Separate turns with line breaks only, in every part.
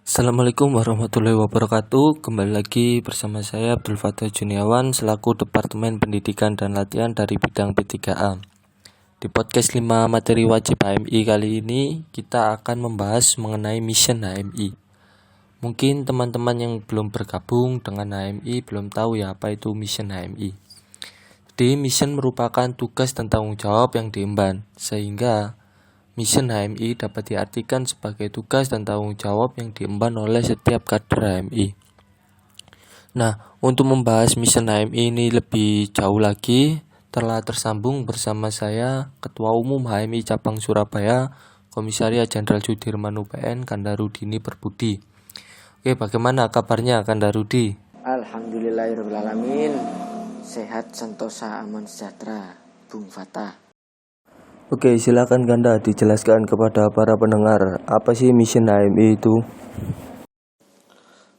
Assalamualaikum warahmatullahi wabarakatuh. Kembali lagi bersama saya Abdul Fatah Juniawan selaku Departemen Pendidikan dan Latihan dari bidang P3A. Di podcast 5 materi wajib HMI kali ini kita akan membahas mengenai mission HMI. Mungkin teman-teman yang belum bergabung dengan HMI belum tahu ya apa itu mission HMI. Jadi mission merupakan tugas dan tanggung jawab yang diemban, sehingga mission HMI dapat diartikan sebagai tugas dan tanggung jawab yang diemban oleh setiap kader HMI. Nah, untuk membahas mission HMI ini lebih jauh lagi, telah tersambung bersama saya Ketua Umum HMI Cabang Surabaya, Komisaris Jenderal Sudirman UPN Kandarudini Perbudi. Oke, bagaimana kabarnya Kandarudi?
Alhamdulillahirrahmanirrahim. Sehat, sentosa, aman, sejahtera, Bung Fatah.
Oke, silakan Kanda dijelaskan kepada para pendengar apa sih mission HMI itu?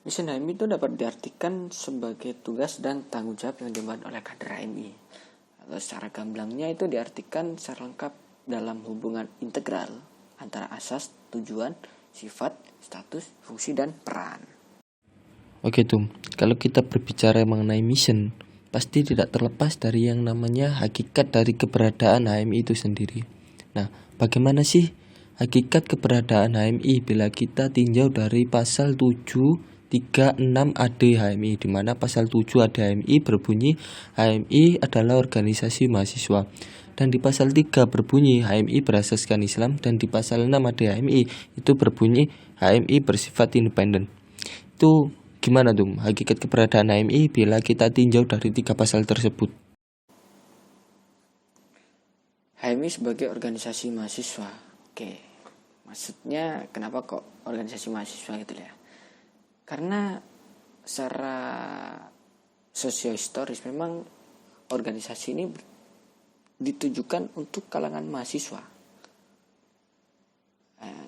Mission HMI itu dapat diartikan sebagai tugas dan tanggung jawab yang diemban oleh kader HMI. Atau secara gamblangnya itu diartikan secara lengkap dalam hubungan integral antara asas, tujuan, sifat, status, fungsi, dan peran.
Oke Tum, kalau kita berbicara mengenai mission, pasti tidak terlepas dari yang namanya hakikat dari keberadaan HMI itu sendiri. Nah, bagaimana sih hakikat keberadaan HMI bila kita tinjau dari pasal 736 AD HMI, di mana pasal 7 AD HMI berbunyi HMI adalah organisasi mahasiswa. Dan di pasal 3 berbunyi HMI berasaskan Islam, dan di pasal 6 AD HMI itu berbunyi HMI bersifat independen. Itu gimana tuh hakikat keberadaan HMI bila kita tinjau dari 3 pasal tersebut?
HMI sebagai organisasi mahasiswa. Oke, maksudnya kenapa kok organisasi mahasiswa gitu ya? Karena secara sosiohistoris memang organisasi ini ditujukan untuk kalangan mahasiswa.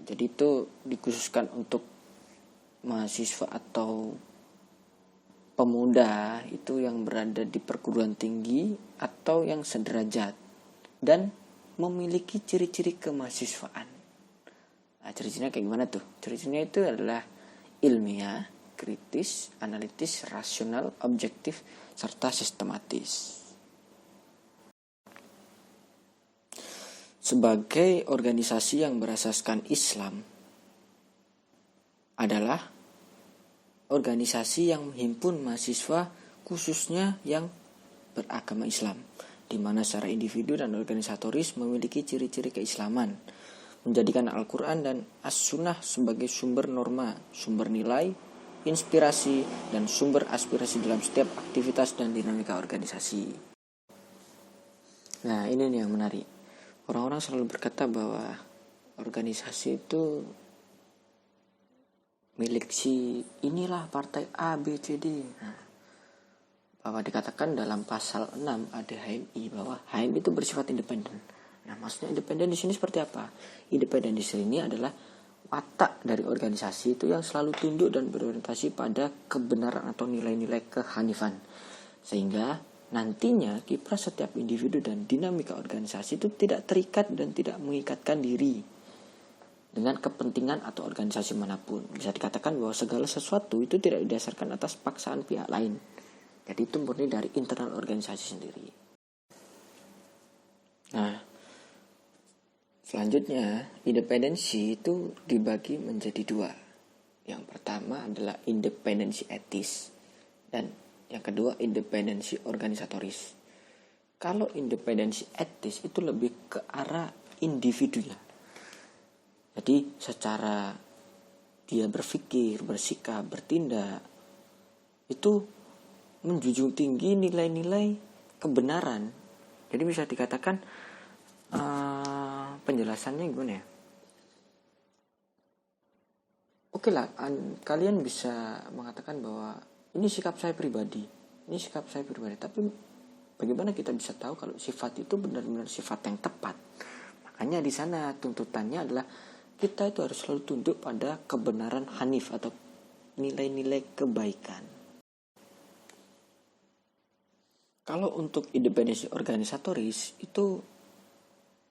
Jadi itu dikhususkan untuk mahasiswa atau pemuda itu yang berada di perguruan tinggi atau yang sederajat dan memiliki ciri-ciri kemahasiswaan. Nah, ciri-cirinya kayak gimana tuh? Ciri-cirinya itu adalah ilmiah, kritis, analitis, rasional, objektif, serta sistematis. Sebagai organisasi yang berasaskan Islam adalah organisasi yang menghimpun mahasiswa khususnya yang beragama Islam, di mana secara individu dan organisatoris memiliki ciri-ciri keislaman, menjadikan Al-Quran dan As-Sunnah sebagai sumber norma, sumber nilai, inspirasi, dan sumber aspirasi dalam setiap aktivitas dan dinamika organisasi. Nah, ini nih yang menarik. Orang-orang selalu berkata bahwa organisasi itu milik si inilah partai A, B, C, D. Nah, bahwa dikatakan dalam pasal 6 ada HMI bahwa HMI itu bersifat independen. Nah, maksudnya independen di sini seperti apa? Independen di sini adalah watak dari organisasi itu yang selalu tunduk dan berorientasi pada kebenaran atau nilai-nilai kehanifan. Sehingga nantinya kiprah setiap individu dan dinamika organisasi itu tidak terikat dan tidak mengikatkan diri dengan kepentingan atau organisasi manapun. Bisa dikatakan bahwa segala sesuatu itu tidak didasarkan atas paksaan pihak lain. Jadi itu murni dari internal organisasi sendiri. Nah, selanjutnya independensi itu dibagi menjadi 2. Yang pertama adalah independensi etis dan yang kedua independensi organisatoris. Kalau independensi etis itu lebih ke arah individunya. Jadi secara dia berpikir, bersikap, bertindak itu menjunjung tinggi nilai-nilai kebenaran. Jadi bisa dikatakan penjelasannya gimana ya? Oke lah, kalian bisa mengatakan bahwa ini sikap saya pribadi, tapi bagaimana kita bisa tahu kalau sifat itu benar-benar sifat yang tepat? Makanya di sana tuntutannya adalah kita itu harus selalu tunduk pada kebenaran hanif atau nilai-nilai kebaikan. Kalau untuk independensi organisatoris itu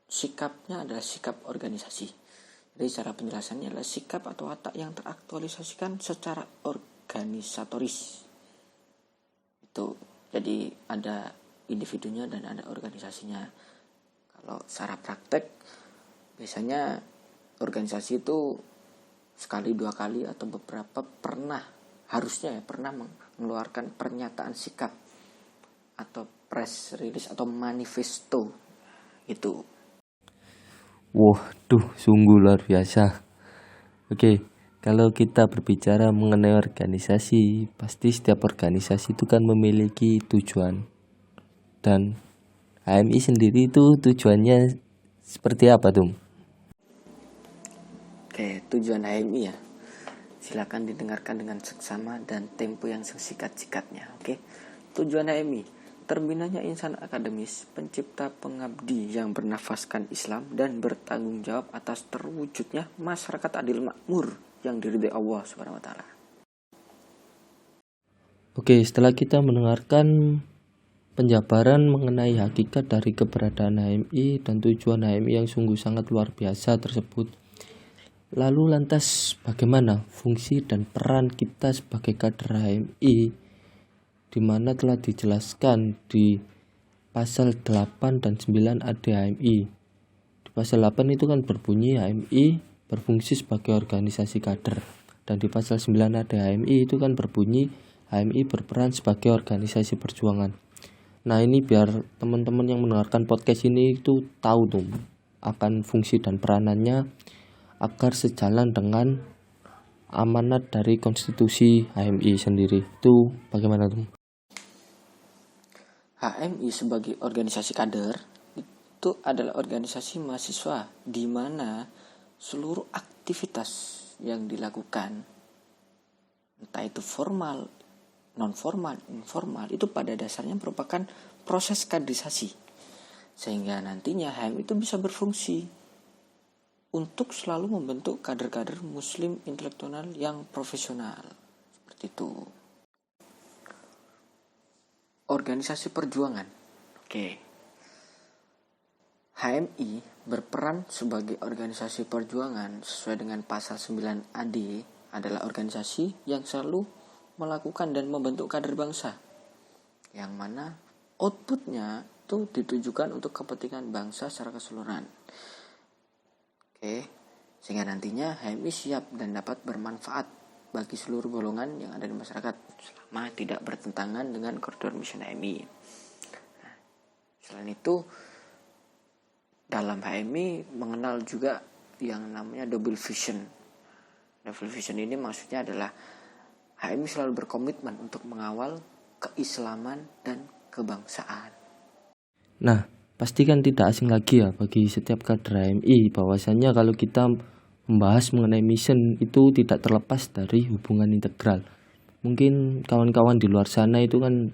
sikapnya adalah sikap organisasi. Jadi cara penjelasannya adalah sikap atau watak yang teraktualisasikan secara organisatoris. Itu. Jadi ada individunya dan ada organisasinya. Kalau secara praktek biasanya organisasi itu sekali, dua kali atau beberapa harusnya pernah mengeluarkan pernyataan sikap atau press release atau manifesto itu.
Waduh, sungguh luar biasa. Oke, kalau kita berbicara mengenai organisasi, pasti setiap organisasi itu kan memiliki tujuan. Dan HMI sendiri itu tujuannya seperti apa, Tum?
Oke, tujuan HMI ya. Silakan didengarkan dengan seksama dan tempo yang sesikat-sikatnya. Oke, tujuan HMI: terbinanya insan akademis, pencipta pengabdi yang bernafaskan Islam dan bertanggung jawab atas terwujudnya masyarakat adil makmur yang diridhai Allah Subhanahu wa taala.
Oke, setelah kita mendengarkan penjabaran mengenai hakikat dari keberadaan HMI dan tujuan HMI yang sungguh sangat luar biasa tersebut, lalu lantas bagaimana fungsi dan peran kita sebagai kader HMI, di mana telah dijelaskan di pasal 8 dan 9 AD HMI. Di pasal 8 itu kan berbunyi HMI berfungsi sebagai organisasi kader, dan di pasal 9 AD HMI itu kan berbunyi HMI berperan sebagai organisasi perjuangan. Nah, ini biar teman-teman yang mendengarkan podcast ini itu tahu tuh akan fungsi dan peranannya agar sejalan dengan amanat dari konstitusi HMI sendiri. Itu bagaimana tuh?
HMI sebagai organisasi kader itu adalah organisasi mahasiswa di mana seluruh aktivitas yang dilakukan, entah itu formal, non formal, informal, itu pada dasarnya merupakan proses kaderisasi, sehingga nantinya HMI itu bisa berfungsi untuk selalu membentuk kader-kader muslim intelektual yang profesional. Seperti itu. Organisasi perjuangan. Oke. HMI berperan sebagai organisasi perjuangan sesuai dengan pasal 9 AD adalah organisasi yang selalu melakukan dan membentuk kader bangsa, yang mana outputnya itu ditujukan untuk kepentingan bangsa secara keseluruhan. Oke, sehingga nantinya HMI siap dan dapat bermanfaat bagi seluruh golongan yang ada di masyarakat selama tidak bertentangan dengan koridor misi HMI. Nah, selain itu, dalam HMI mengenal juga yang namanya double vision. Double vision ini maksudnya adalah HMI selalu berkomitmen untuk mengawal keislaman dan kebangsaan.
Nah, pasti kan tidak asing lagi ya bagi setiap kader HMI bahwasannya kalau kita membahas mengenai mission itu tidak terlepas dari hubungan integral. Mungkin kawan-kawan di luar sana itu kan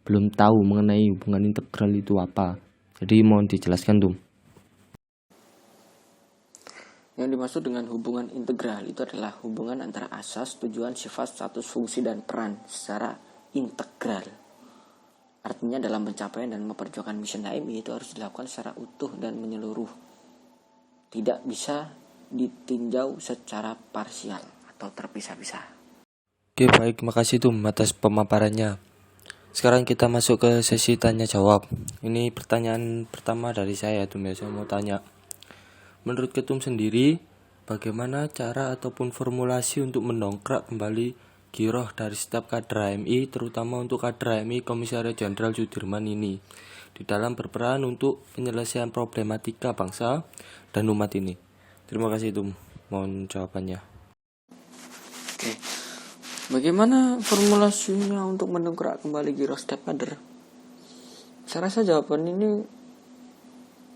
belum tahu mengenai hubungan integral itu apa. Jadi mohon dijelaskan tuh.
Yang dimaksud dengan hubungan integral itu adalah hubungan antara asas, tujuan, sifat, status, fungsi, dan peran secara integral. Artinya dalam pencapaian dan memperjuangkan misi HMI itu harus dilakukan secara utuh dan menyeluruh. Tidak bisa ditinjau secara parsial atau terpisah-pisah.
Oke, baik, makasih tuh atas pemaparannya. Sekarang kita masuk ke sesi tanya jawab. Ini pertanyaan pertama dari saya tuh, saya mau tanya. Menurut Ketum sendiri, bagaimana cara ataupun formulasi untuk mendongkrak kembali giroh dari setiap kader HMI, terutama untuk kader HMI Komisaris Jenderal Sudirman ini, di dalam berperan untuk penyelesaian problematika bangsa dan umat ini? Terima kasih Tum, mohon jawabannya.
Oke, bagaimana formulasinya untuk mendongkrak kembali giroh setiap kader? Saya rasa jawaban ini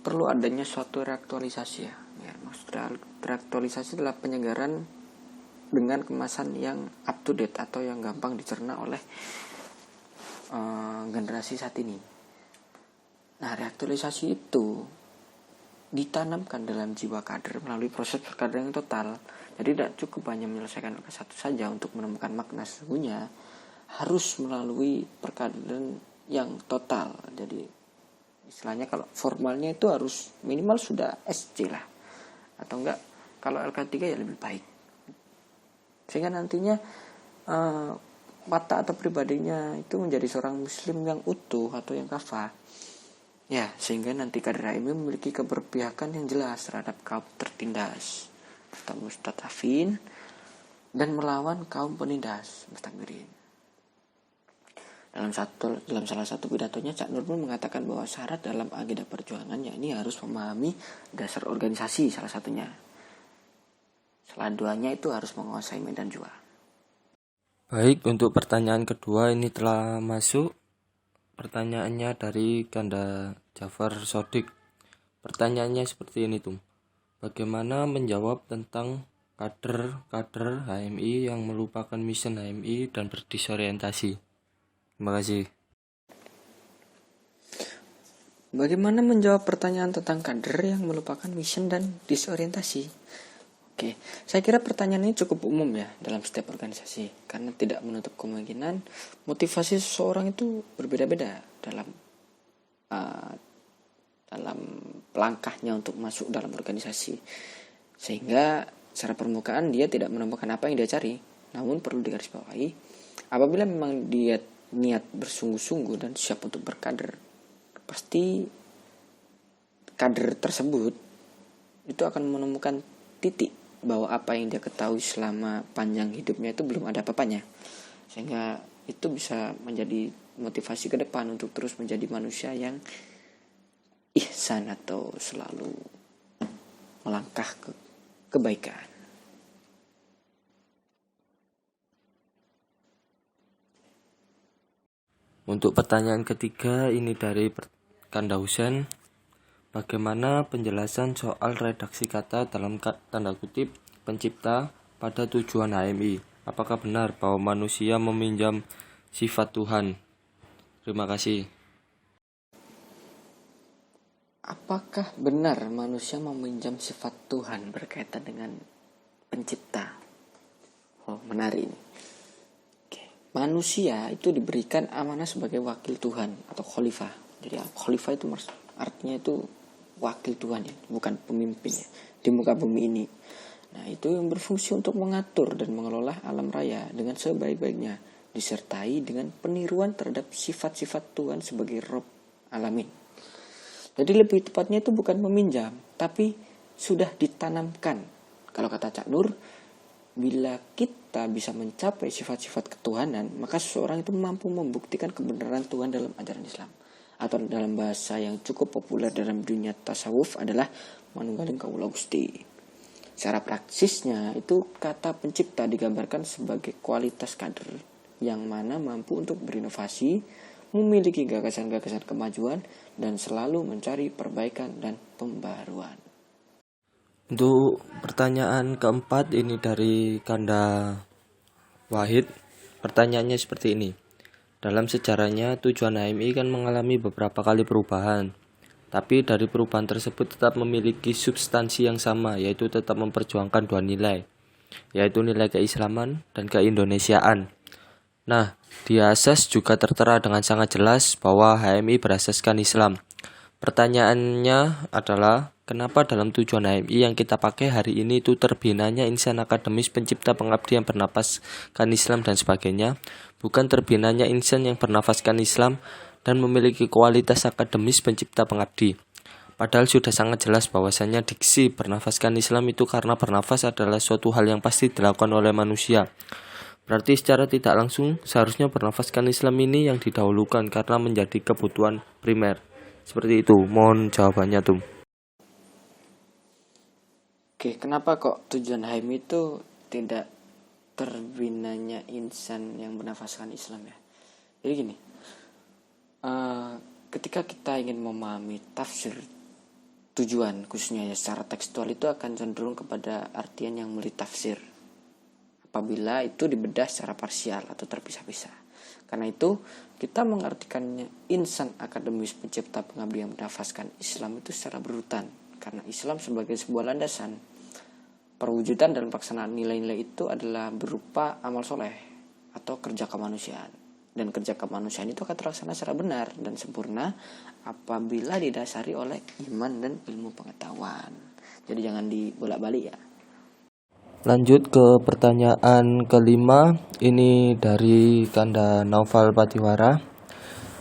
perlu adanya suatu reaktualisasi ya. Maksud reaktualisasi adalah penyegaran dengan kemasan yang up to date atau yang gampang dicerna oleh generasi saat ini. Nah, reaktualisasi itu ditanamkan dalam jiwa kader melalui proses perkaderan yang total. Jadi tidak cukup hanya menyelesaikan satu saja untuk menemukan makna sesungguhnya, harus melalui perkaderan yang total. Jadi istilahnya kalau formalnya itu harus minimal sudah SC lah, atau enggak kalau LK3 ya lebih baik. Sehingga nantinya watak atau pribadinya itu menjadi seorang muslim yang utuh atau yang kafah. Ya, sehingga nanti kader HMI memiliki keberpihakan yang jelas terhadap kaum tertindas, terutama mustadafin, dan melawan kaum penindas, mustakbirin. Dalam salah satu pidatonya, Cak Nur pun mengatakan bahwa syarat dalam agenda perjuangan yakni harus memahami dasar organisasi salah satunya. Selanjutnya itu harus menguasai medan juang.
Baik, untuk pertanyaan kedua ini telah masuk. Pertanyaannya dari Ganda Jafar Sodik. Pertanyaannya seperti ini tuh. Bagaimana menjawab tentang kader HMI yang melupakan mission HMI dan berdisorientasi? Terima kasih.
Bagaimana menjawab pertanyaan tentang kader yang melupakan mission dan disorientasi? Oke, saya kira pertanyaan ini cukup umum ya dalam setiap organisasi, karena tidak menutup kemungkinan motivasi seseorang itu berbeda-beda dalam langkahnya untuk masuk dalam organisasi. Sehingga secara permukaan dia tidak menemukan apa yang dia cari. Namun perlu digarisbawahi, apabila memang dia niat bersungguh-sungguh dan siap untuk berkader, pasti kader tersebut itu akan menemukan titik bahwa apa yang dia ketahui selama panjang hidupnya itu belum ada apa-apanya. Sehingga itu bisa menjadi motivasi ke depan untuk terus menjadi manusia yang ihsan atau selalu melangkah ke kebaikan.
Untuk pertanyaan ketiga ini dari Kanda Husen. Bagaimana penjelasan soal redaksi kata dalam tanda kutip pencipta pada tujuan HMI? Apakah benar bahwa manusia meminjam sifat Tuhan? Terima kasih.
Apakah benar manusia meminjam sifat Tuhan berkaitan dengan pencipta? Oh, menarik ini. Manusia itu diberikan amanah sebagai wakil Tuhan atau khalifah. Jadi khalifah itu artinya itu wakil Tuhan ya, bukan pemimpin ya, di muka bumi ini. Nah, itu yang berfungsi untuk mengatur dan mengelola alam raya dengan sebaik-baiknya, disertai dengan peniruan terhadap sifat-sifat Tuhan sebagai Rabb alamin. Jadi lebih tepatnya itu bukan meminjam, tapi sudah ditanamkan. Kalau kata Cak Nur, bila kita bisa mencapai sifat-sifat ketuhanan, maka seseorang itu mampu membuktikan kebenaran Tuhan dalam ajaran Islam. Atau dalam bahasa yang cukup populer dalam dunia tasawuf adalah manunggaling kaula Gusti. Secara praksisnya itu kata pencipta digambarkan sebagai kualitas kader yang mana mampu untuk berinovasi, memiliki gagasan-gagasan kemajuan, dan selalu mencari perbaikan dan pembaruan.
Untuk pertanyaan keempat ini dari Kanda Wahid. Pertanyaannya seperti ini. Dalam sejarahnya, tujuan HMI kan mengalami beberapa kali perubahan. Tapi dari perubahan tersebut tetap memiliki substansi yang sama, yaitu tetap memperjuangkan dua nilai, yaitu nilai keislaman dan keindonesiaan. Nah, di asas juga tertera dengan sangat jelas bahwa HMI berasaskan Islam. Pertanyaannya adalah, kenapa dalam tujuan HMI yang kita pakai hari ini itu terbinanya insan akademis pencipta pengabdi yang bernafaskan Islam dan sebagainya, bukan terbinanya insan yang bernafaskan Islam dan memiliki kualitas akademis pencipta pengabdi. Padahal sudah sangat jelas bahwasannya diksi bernafaskan Islam itu karena bernafas adalah suatu hal yang pasti dilakukan oleh manusia. Berarti secara tidak langsung seharusnya bernafaskan Islam ini yang didahulukan karena menjadi kebutuhan primer. Seperti itu, mohon jawabannya tuh.
Oke, kenapa kok tujuan HMI itu tidak terbinanya insan yang bernafaskan Islam ya? Jadi gini, ketika kita ingin memahami tafsir tujuan khususnya ya secara tekstual itu akan cenderung kepada artian yang multitafsir apabila itu dibedah secara parsial atau terpisah-pisah. Karena itu kita mengartikannya insan akademis pencipta pengabdi yang bernafaskan Islam itu secara berurutan. Karena Islam sebagai sebuah landasan perwujudan dan pelaksanaan nilai-nilai itu adalah berupa amal soleh atau kerja kemanusiaan. Dan kerja kemanusiaan itu akan terlaksana secara benar dan sempurna apabila didasari oleh iman dan ilmu pengetahuan. Jadi jangan dibolak-balik ya.
Lanjut ke pertanyaan kelima, ini dari Kanda Naufal Patiwara.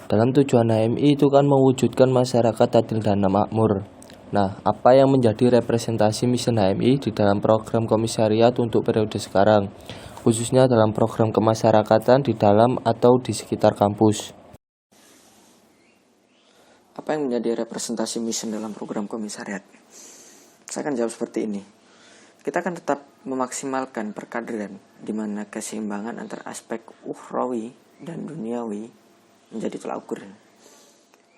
Dalam tujuan HMI itu kan mewujudkan masyarakat adil dan makmur. Nah, apa yang menjadi representasi misi HMI di dalam program komisariat untuk periode sekarang, khususnya dalam program kemasyarakatan di dalam atau di sekitar kampus?
Apa yang menjadi representasi misi dalam program komisariat? Saya akan jawab seperti ini. Kita akan tetap memaksimalkan perkaderan di mana keseimbangan antara aspek ukhrawi dan duniawi menjadi tolak ukur,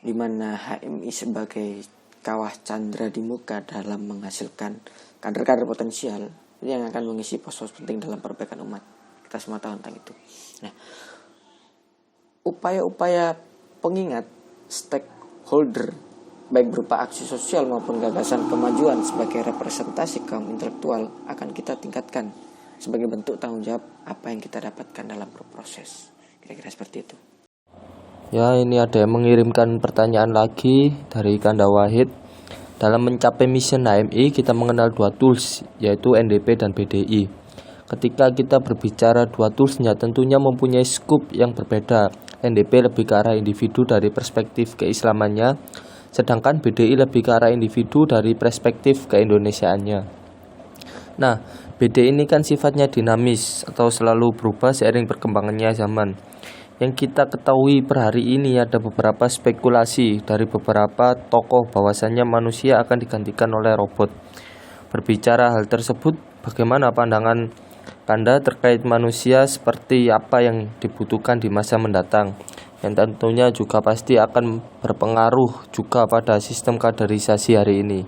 di mana HMI sebagai kawah candra di muka dalam menghasilkan kader-kader potensial yang akan mengisi pos-pos penting dalam perbaikan umat. Kita semua tahu tentang itu. Nah, upaya-upaya pengingat stakeholder baik berupa aksi sosial maupun gagasan kemajuan sebagai representasi kaum intelektual akan kita tingkatkan sebagai bentuk tanggung jawab apa yang kita dapatkan dalam berproses. Kira-kira seperti itu.
Ya, ini ada yang mengirimkan pertanyaan lagi dari Kanda Wahid. Dalam mencapai mission HMI, kita mengenal dua tools, yaitu NDP dan BDI. Ketika kita berbicara dua toolsnya, tentunya mempunyai scope yang berbeda. NDP lebih ke arah individu dari perspektif keislamannya, sedangkan BDI lebih ke arah individu dari perspektif keindonesiaannya. Nah, BDI ini kan sifatnya dinamis atau selalu berubah seiring perkembangannya zaman. Yang kita ketahui per hari ini ada beberapa spekulasi dari beberapa tokoh bahwasannya manusia akan digantikan oleh robot. Berbicara hal tersebut, bagaimana pandangan Kanda terkait manusia, seperti apa yang dibutuhkan di masa mendatang, yang tentunya juga pasti akan berpengaruh juga pada sistem kaderisasi hari ini.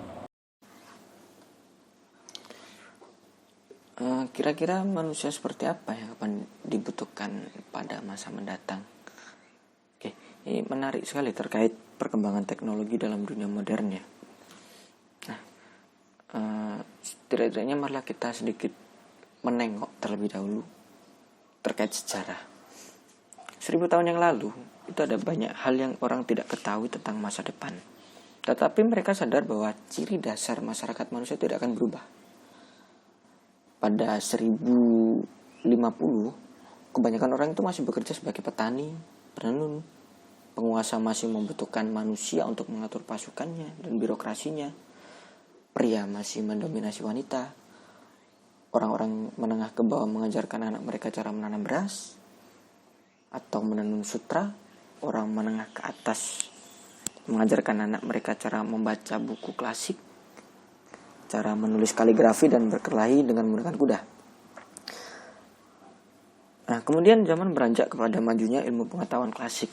Kira-kira manusia seperti apa yang akan dibutuhkan pada masa mendatang? Oke, ini menarik sekali terkait perkembangan teknologi dalam dunia modern ya. Nah, setidaknya malah kita sedikit menengok terlebih dahulu terkait sejarah. 1000 tahun yang lalu itu ada banyak hal yang orang tidak ketahui tentang masa depan. Tetapi mereka sadar bahwa ciri dasar masyarakat manusia tidak akan berubah. Pada 1050, kebanyakan orang itu masih bekerja sebagai petani, penenun. Penguasa masih membutuhkan manusia untuk mengatur pasukannya dan birokrasinya. Pria masih mendominasi wanita. Orang-orang menengah ke bawah mengajarkan anak mereka cara menanam beras atau menenun sutra. Orang menengah ke atas mengajarkan anak mereka cara membaca buku klasik, cara menulis kaligrafi dan berkelahi dengan menggunakan kuda. Nah, kemudian zaman beranjak kepada majunya ilmu pengetahuan klasik.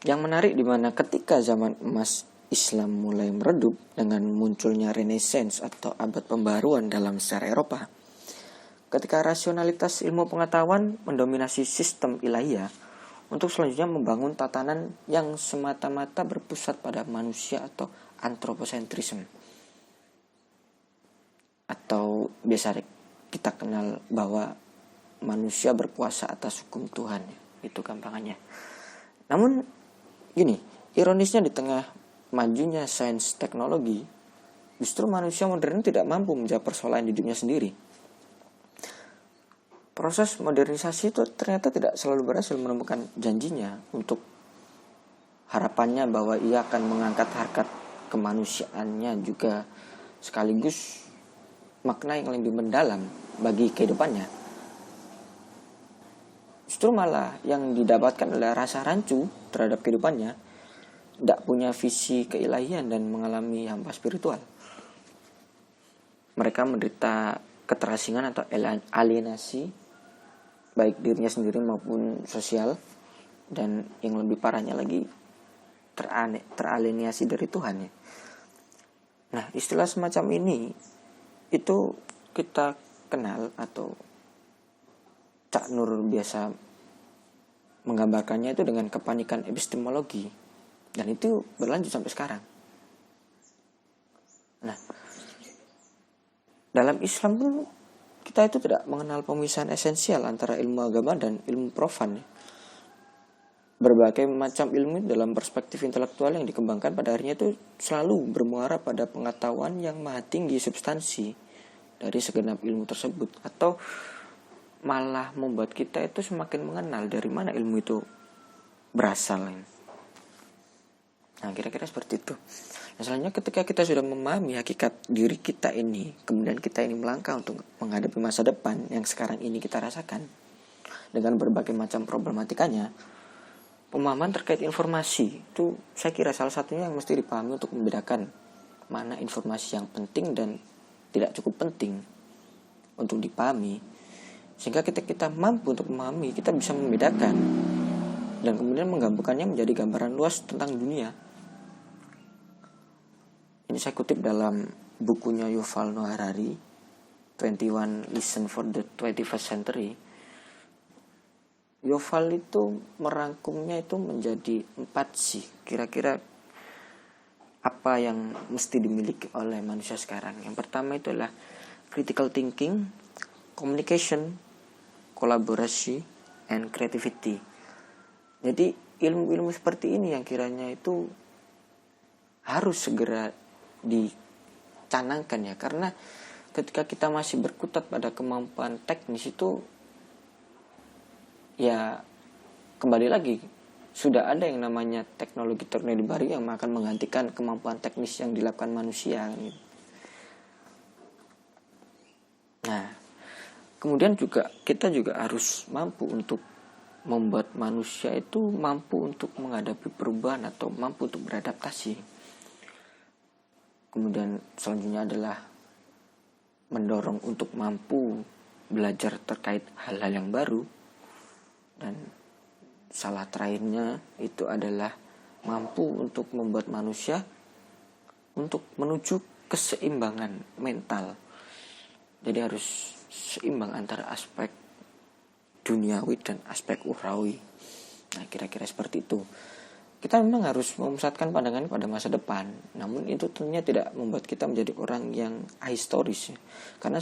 Yang menarik di mana ketika zaman emas Islam mulai meredup dengan munculnya Renaissance atau abad pembaruan dalam sejarah Eropa. Ketika rasionalitas ilmu pengetahuan mendominasi sistem ilahiyah untuk selanjutnya membangun tatanan yang semata-mata berpusat pada manusia atau antroposentrisme. Atau biasa kita kenal bahwa manusia berkuasa atas hukum Tuhan. Itu gampangannya. Namun gini, ironisnya di tengah majunya sains teknologi, justru manusia modern tidak mampu menjawab persoalan hidupnya sendiri. Proses modernisasi itu ternyata tidak selalu berhasil menemukan janjinya untuk harapannya bahwa ia akan mengangkat harkat kemanusiaannya juga sekaligus makna yang lebih mendalam bagi kehidupannya. Justru malah yang didapatkan adalah rasa rancu terhadap kehidupannya, tidak punya visi keilahian dan mengalami hampa spiritual. Mereka menderita keterasingan atau alienasi baik dirinya sendiri maupun sosial, dan yang lebih parahnya lagi teralienasi dari Tuhan ya. Nah, istilah semacam ini itu kita kenal atau Cak Nur biasa menggambarkannya itu dengan kepanikan epistemologi, dan itu berlanjut sampai sekarang. Nah, dalam Islam pun kita itu tidak mengenal pemisahan esensial antara ilmu agama dan ilmu profan. Berbagai macam ilmu dalam perspektif intelektual yang dikembangkan pada akhirnya itu selalu bermuara pada pengetahuan yang maha tinggi substansi dari segenap ilmu tersebut, atau malah membuat kita itu semakin mengenal dari mana ilmu itu berasal. Nah, kira-kira seperti itu. Nah, selanjutnya ketika kita sudah memahami hakikat diri kita ini, kemudian kita ini melangkah untuk menghadapi masa depan yang sekarang ini kita rasakan dengan berbagai macam problematikanya, pemahaman terkait informasi itu saya kira salah satunya yang mesti dipahami untuk membedakan mana informasi yang penting dan tidak cukup penting untuk dipahami. Sehingga kita mampu untuk memahami, kita bisa membedakan dan kemudian menggabungkannya menjadi gambaran luas tentang dunia. Ini saya kutip dalam bukunya Yuval Noah Harari, 21 Lessons for the 21st Century. Yuval itu merangkumnya itu menjadi 4 sih, kira-kira apa yang mesti dimiliki oleh manusia sekarang. Yang pertama itu adalah critical thinking, communication, kolaborasi, and creativity. Jadi ilmu-ilmu seperti ini yang kiranya itu harus segera dicanangkan ya, karena ketika kita masih berkutat pada kemampuan teknis itu ya kembali lagi sudah ada yang namanya teknologi baru yang akan menggantikan kemampuan teknis yang dilakukan manusia. Nah, kemudian juga kita juga harus mampu untuk membuat manusia itu mampu untuk menghadapi perubahan atau mampu untuk beradaptasi. Kemudian selanjutnya adalah mendorong untuk mampu belajar terkait hal-hal yang baru. Dan salah terakhirnya itu adalah mampu untuk membuat manusia untuk menuju keseimbangan mental. Jadi harus seimbang antara aspek duniawi dan aspek ukhrawi. Nah, kira-kira seperti itu. Kita memang harus memusatkan pandangan pada masa depan. Namun itu tentunya tidak membuat kita menjadi orang yang ahistoris. Karena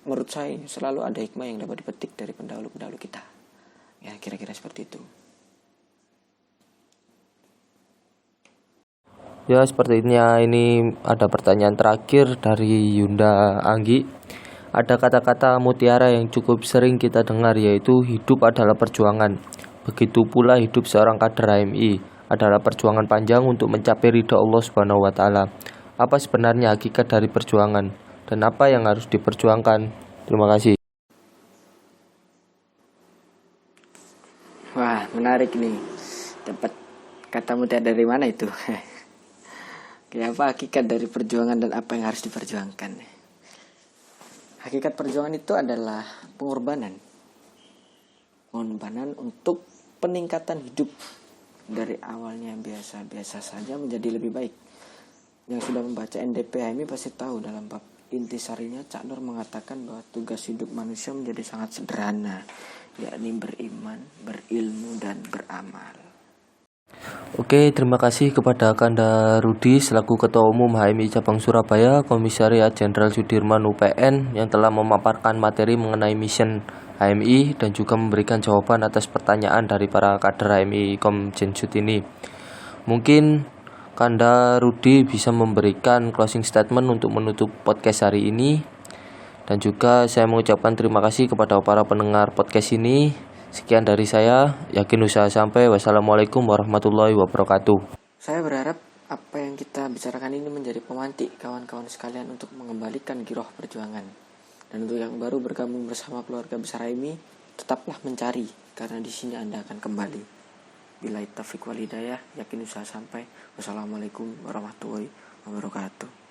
menurut saya selalu ada hikmah yang dapat dipetik dari pendahulu-pendahulu kita. Ya, kira-kira seperti itu.
Ya, sepertinya ini ada pertanyaan terakhir dari Yunda Anggi. Ada kata-kata mutiara yang cukup sering kita dengar, yaitu hidup adalah perjuangan. Begitu pula hidup seorang kader HMI adalah perjuangan panjang untuk mencapai ridha Allah Subhanahu wa taala. Apa sebenarnya hakikat dari perjuangan dan apa yang harus diperjuangkan? Terima kasih.
Wah, menarik nih. Dapat kata mutiara dari mana itu? Apa hakikat dari perjuangan dan apa yang harus diperjuangkan? Hakikat perjuangan itu adalah pengorbanan untuk peningkatan hidup dari awalnya biasa-biasa saja menjadi lebih baik. Yang sudah membaca NDP HMI pasti tahu dalam bab intisarinya Cak Nur mengatakan bahwa tugas hidup manusia menjadi sangat sederhana, yakni beriman, berilmu, dan beramal.
Oke, terima kasih kepada Kanda Rudi selaku Ketua Umum HMI Cabang Surabaya, Komisariat Jenderal Sudirman UPN yang telah memaparkan materi mengenai mission HMI dan juga memberikan jawaban atas pertanyaan dari para kader HMI Komjensud ini. Mungkin Kanda Rudi bisa memberikan closing statement untuk menutup podcast hari ini. Dan juga saya mengucapkan terima kasih kepada para pendengar podcast ini. Sekian dari saya, yakin usaha sampai. Wassalamualaikum warahmatullahi wabarakatuh.
Saya berharap apa yang kita bicarakan ini menjadi pemantik kawan-kawan sekalian untuk mengembalikan giroh perjuangan. Dan untuk yang baru bergabung bersama keluarga besar HMI, tetaplah mencari, karena di sini Anda akan kembali. Billahi taufiq wal hidayah, yakin usaha sampai. Wassalamualaikum warahmatullahi wabarakatuh.